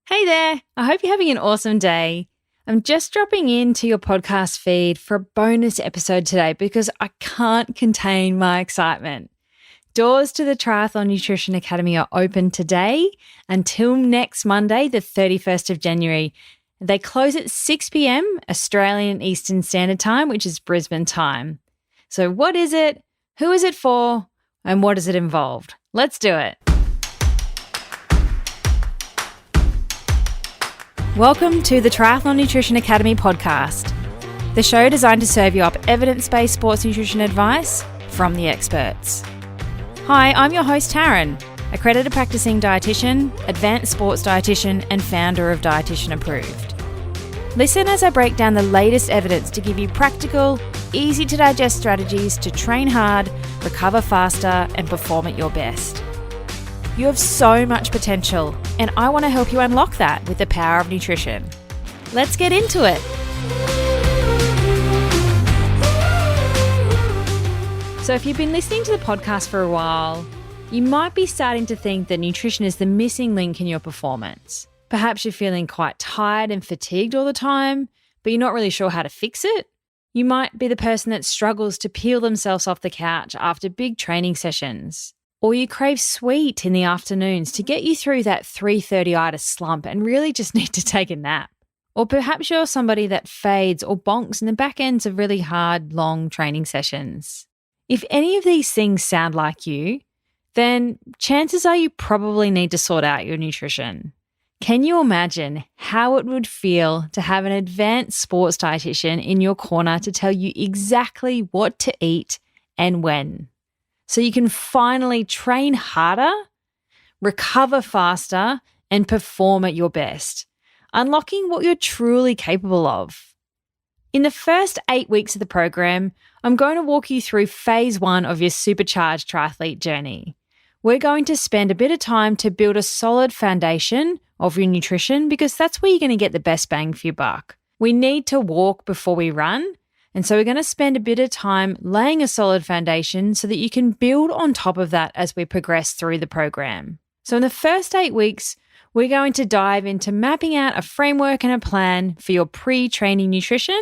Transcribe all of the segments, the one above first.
Hey there, I hope you're having an awesome day. I'm just dropping into your podcast feed for a bonus episode today because I can't contain my excitement. Doors to the Triathlon Nutrition Academy are open today until next Monday, the 31st of January. They close at 6 p.m. Australian Eastern Standard Time, which is Brisbane time. So what is it? Who is it for? And what does it involve? Let's do it. Welcome to the Triathlon Nutrition Academy podcast, the show designed to serve you up evidence-based sports nutrition advice from the experts. Hi, I'm your host Taryn, accredited practicing dietitian, advanced sports dietitian, and founder of Dietitian Approved. Listen as I break down the latest evidence to give you practical, easy-to-digest strategies to train hard, recover faster, and perform at your best. You have so much potential, and I want to help you unlock that with the power of nutrition. Let's get into it. So if you've been listening to the podcast for a while, you might be starting to think that nutrition is the missing link in your performance. Perhaps you're feeling quite tired and fatigued all the time, but you're not really sure how to fix it. You might be the person that struggles to peel themselves off the couch after big training sessions. Or you crave sweet in the afternoons to get you through that 3:30itis slump and really just need to take a nap. Or perhaps you're somebody that fades or bonks in the back ends of really hard, long training sessions. If any of these things sound like you, then chances are you probably need to sort out your nutrition. Can you imagine how it would feel to have an advanced sports dietitian in your corner to tell you exactly what to eat and when? So you can finally train harder, recover faster, and perform at your best, unlocking what you're truly capable of. In the first 8 weeks of the program, I'm going to walk you through phase 1 of your SUPERCHARGED TRIATHLETE journey. We're going to spend a bit of time to build a solid foundation of your nutrition because that's where you're going to get the best bang for your buck. We need to walk before we run. And so we're going to spend a bit of time laying a solid foundation so that you can build on top of that as we progress through the program. So in the first 8 weeks, we're going to dive into mapping out a framework and a plan for your pre-training nutrition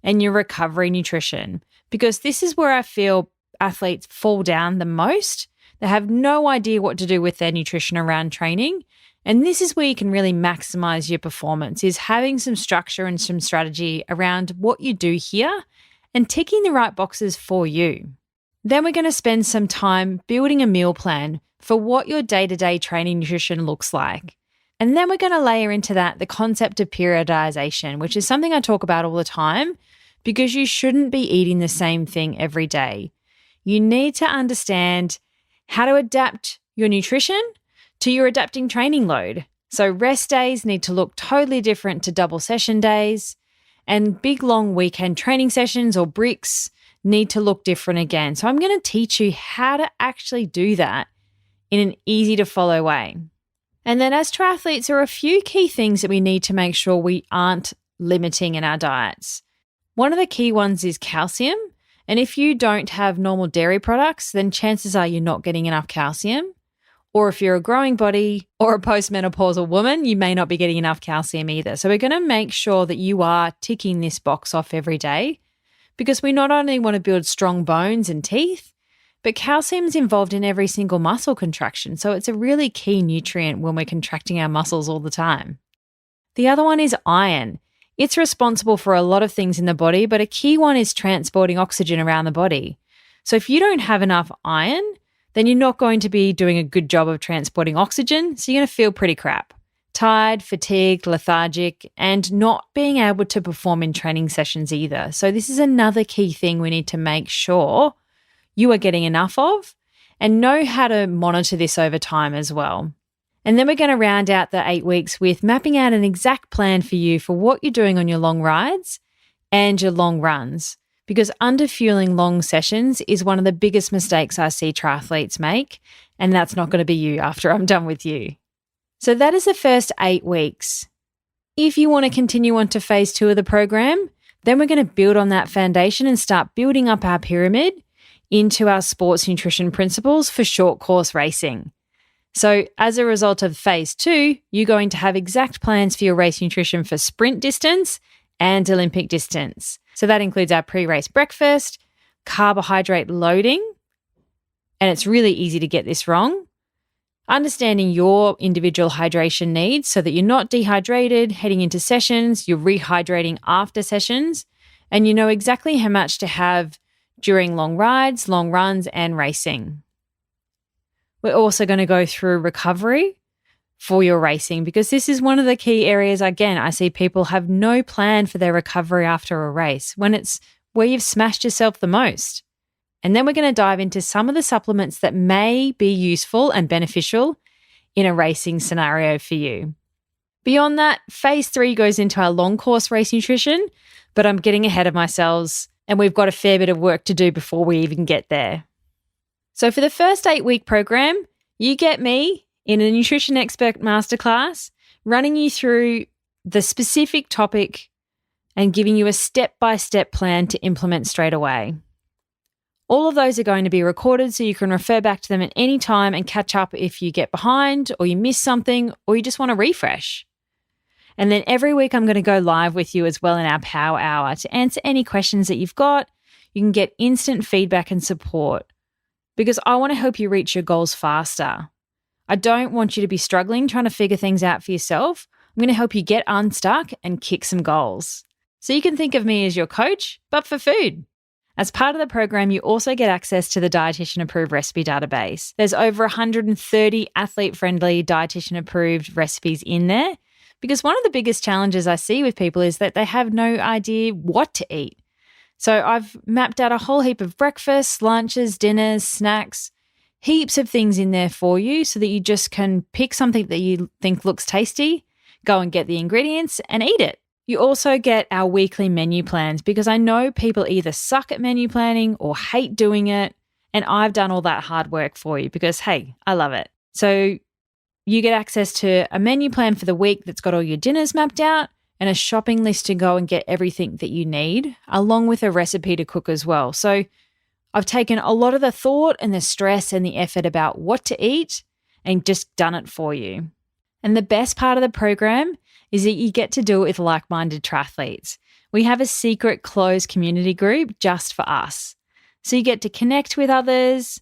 and your recovery nutrition, because this is where I feel athletes fall down the most. They have no idea what to do with their nutrition around training. And this is where you can really maximize your performance, is having some structure and some strategy around what you do here and ticking the right boxes for you. Then we're going to spend some time building a meal plan for what your day-to-day training nutrition looks like. And then we're going to layer into that the concept of periodization, which is something I talk about all the time because you shouldn't be eating the same thing every day. You need to understand how to adapt your nutrition to your adapting training load. So rest days need to look totally different to double session days, and big long weekend training sessions or bricks need to look different again. So I'm going to teach you how to actually do that in an easy to follow way. And then as triathletes, there are a few key things that we need to make sure we aren't limiting in our diets. One of the key ones is calcium. And if you don't have normal dairy products, then chances are you're not getting enough calcium. Or if you're a growing body or a postmenopausal woman, you may not be getting enough calcium either. So we're going to make sure that you are ticking this box off every day because we not only want to build strong bones and teeth, but calcium is involved in every single muscle contraction. So it's a really key nutrient when we're contracting our muscles all the time. The other one is iron. It's responsible for a lot of things in the body, but a key one is transporting oxygen around the body. So if you don't have enough iron, then you're not going to be doing a good job of transporting oxygen, so you're going to feel pretty crap. Tired, fatigued, lethargic, and not being able to perform in training sessions either. So this is another key thing we need to make sure you are getting enough of and know how to monitor this over time as well. And then we're going to round out the 8 weeks with mapping out an exact plan for you for what you're doing on your long rides and your long runs. Because underfueling long sessions is one of the biggest mistakes I see triathletes make, and that's not going to be you after I'm done with you. So that is the first 8 weeks. If you want to continue on to phase 2 of the program, then we're going to build on that foundation and start building up our pyramid into our sports nutrition principles for short course racing. So as a result of phase 2, you're going to have exact plans for your race nutrition for sprint distance and Olympic distance. So that includes our pre-race breakfast, carbohydrate loading, and it's really easy to get this wrong. Understanding your individual hydration needs so that you're not dehydrated heading into sessions, you're rehydrating after sessions, and you know exactly how much to have during long rides, long runs, and racing. We're also going to go through recovery for your racing because this is one of the key areas. Again, I see people have no plan for their recovery after a race when it's where you've smashed yourself the most. And then we're going to dive into some of the supplements that may be useful and beneficial in a racing scenario for you. Beyond that, phase 3 goes into our long course race nutrition, but I'm getting ahead of myself and we've got a fair bit of work to do before we even get there. So for the first 8-week program, you get me in a nutrition expert masterclass running you through the specific topic and giving you a step-by-step plan to implement straight away. All of those are going to be recorded so you can refer back to them at any time and catch up if you get behind or you miss something or you just want to refresh. And then every week I'm going to go live with you as well in our Power Hour to answer any questions that you've got. You can get instant feedback and support because I want to help you reach your goals faster. I don't want you to be struggling trying to figure things out for yourself. I'm going to help you get unstuck and kick some goals. So you can think of me as your coach, but for food. As part of the program, you also get access to the Dietitian Approved Recipe Database. There's over 130 athlete-friendly Dietitian Approved recipes in there because one of the biggest challenges I see with people is that they have no idea what to eat. So I've mapped out a whole heap of breakfasts, lunches, dinners, snacks, heaps of things in there for you so that you just can pick something that you think looks tasty, go and get the ingredients and eat it. You also get our weekly menu plans because I know people either suck at menu planning or hate doing it, and I've done all that hard work for you because, hey, I love it. So you get access to a menu plan for the week that's got all your dinners mapped out and a shopping list to go and get everything that you need, along with a recipe to cook as well. So I've taken a lot of the thought and the stress and the effort about what to eat and just done it for you. And the best part of the program is that you get to do it with like-minded triathletes. We have a secret closed community group just for us. So you get to connect with others,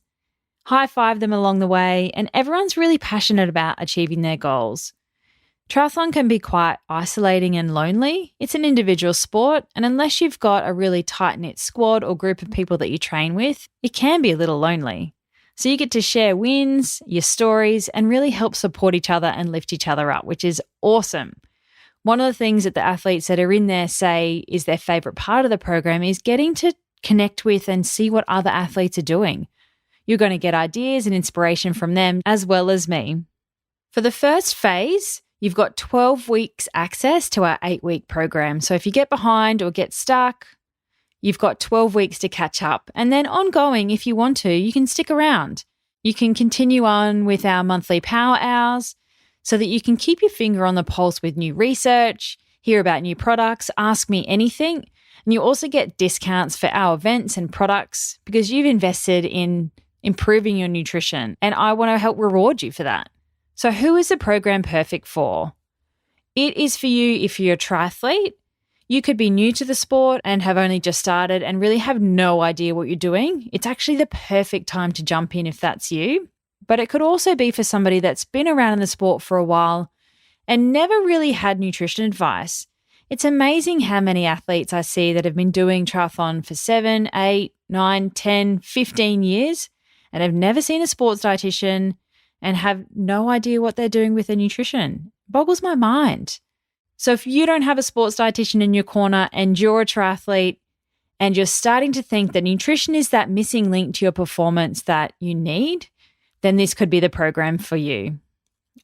high-five them along the way, and everyone's really passionate about achieving their goals. Triathlon can be quite isolating and lonely. It's an individual sport, and unless you've got a really tight-knit squad or group of people that you train with, it can be a little lonely. So you get to share wins, your stories, and really help support each other and lift each other up, which is awesome. One of the things that the athletes that are in there say is their favorite part of the program is getting to connect with and see what other athletes are doing. You're going to get ideas and inspiration from them as well as me. For the first phase, you've got 12 weeks access to our 8-week program. So if you get behind or get stuck, you've got 12 weeks to catch up. And then ongoing, if you want to, you can stick around. You can continue on with our monthly power hours so that you can keep your finger on the pulse with new research, hear about new products, ask me anything. And you also get discounts for our events and products because you've invested in improving your nutrition. And I want to help reward you for that. So who is the program perfect for? It is for you if you're a triathlete. You could be new to the sport and have only just started and really have no idea what you're doing. It's actually the perfect time to jump in if that's you. But it could also be for somebody that's been around in the sport for a while and never really had nutrition advice. It's amazing how many athletes I see that have been doing triathlon for 7, 8, 9, 10, 15 years and have never seen a sports dietitian and have no idea what they're doing with their nutrition. It boggles my mind. So if you don't have a sports dietitian in your corner and you're a triathlete and you're starting to think that nutrition is that missing link to your performance that you need, then this could be the program for you.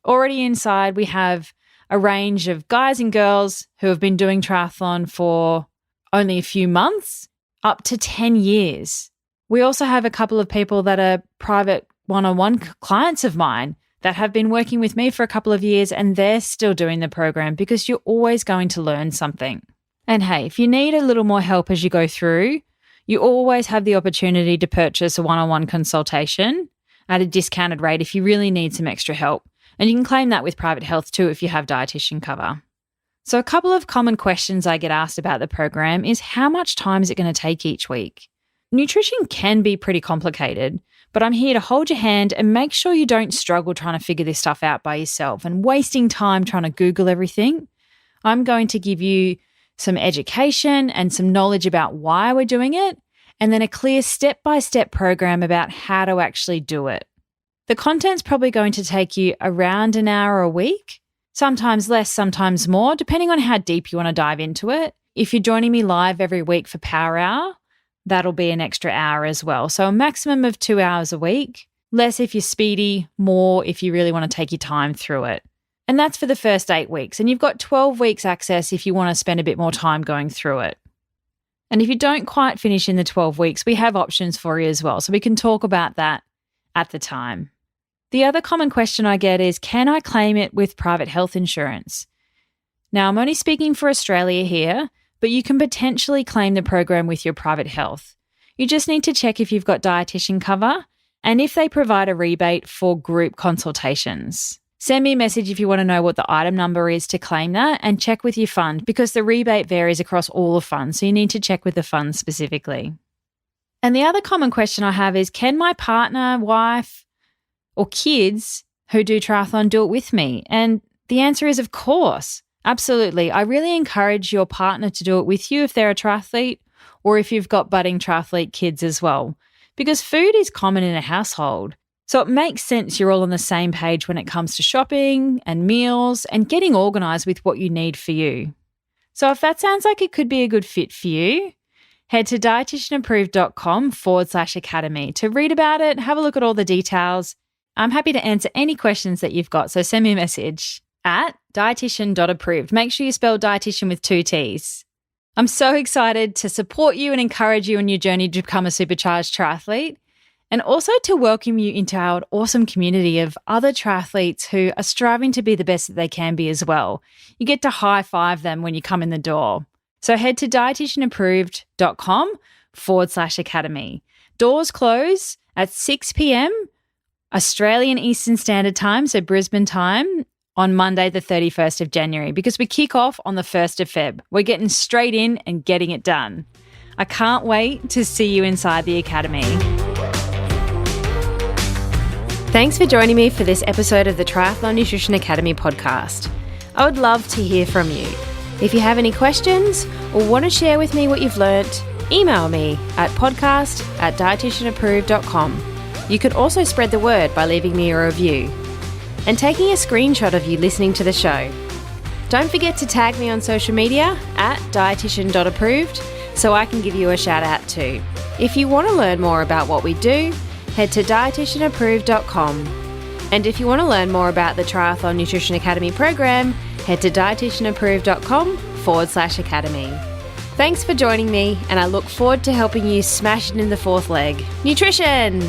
Already inside, we have a range of guys and girls who have been doing triathlon for only a few months, up to 10 years. We also have a couple of people that are private one-on-one clients of mine that have been working with me for a couple of years and they're still doing the program because you're always going to learn something. And hey, if you need a little more help as you go through, you always have the opportunity to purchase a one-on-one consultation. at a discounted rate if you really need some extra help. And you can claim that with private health too if you have dietitian cover. So a couple of common questions I get asked about the program is how much time is it going to take each week? Nutrition can be pretty complicated, but I'm here to hold your hand and make sure you don't struggle trying to figure this stuff out by yourself and wasting time trying to Google everything. I'm going to give you some education and some knowledge about why we're doing it, and then a clear step-by-step program about how to actually do it. The content's probably going to take you around an hour a week, sometimes less, sometimes more, depending on how deep you want to dive into it. If you're joining me live every week for Power Hour, that'll be an extra hour as well. So a maximum of 2 hours a week, less if you're speedy, more if you really want to take your time through it. And that's for the first 8 weeks. And you've got 12 weeks access if you want to spend a bit more time going through it. And if you don't quite finish in the 12 weeks, we have options for you as well. So we can talk about that at the time. The other common question I get is, can I claim it with private health insurance? Now, I'm only speaking for Australia here, but you can potentially claim the program with your private health. You just need to check if you've got dietitian cover and if they provide a rebate for group consultations. Send me a message if you want to know what the item number is to claim that, and check with your fund because the rebate varies across all the funds, so you need to check with the fund specifically. And the other common question I have is, can my partner, wife, or kids who do triathlon do it with me? And the answer is, of course. Absolutely. I really encourage your partner to do it with you if they're a triathlete or if you've got budding triathlete kids as well, because food is common in a household. So it makes sense you're all on the same page when it comes to shopping and meals and getting organised with what you need for you. So if that sounds like it could be a good fit for you, head to dietitianapproved.com/academy to read about it, have a look at all the details. I'm happy to answer any questions that you've got, so send me a message at dietitian.approved. Make sure you spell dietitian with 2 T's. I'm so excited to support you and encourage you in your journey to become a supercharged triathlete, and also to welcome you into our awesome community of other triathletes who are striving to be the best that they can be as well. You get to high-five them when you come in the door. So head to dietitianapproved.com/academy. Doors close at 6 p.m. Australian Eastern Standard Time, so Brisbane time, on Monday the 31st of January, because we kick off on the 1st of Feb. We're getting straight in and getting it done. I can't wait to see you inside the Academy. Thanks for joining me for this episode of the Triathlon Nutrition Academy podcast. I would love to hear from you. If you have any questions or want to share with me what you've learnt, email me at podcast@dietitianapproved.com. You can also spread the word by leaving me a review and taking a screenshot of you listening to the show. Don't forget to tag me on social media at dietitian.approved so I can give you a shout out too. If you want to learn more about what we do, head to dietitianapproved.com. And if you want to learn more about the Triathlon Nutrition Academy program, head to dietitianapproved.com/academy. Thanks for joining me, and I look forward to helping you smash it in the fourth leg. Nutrition!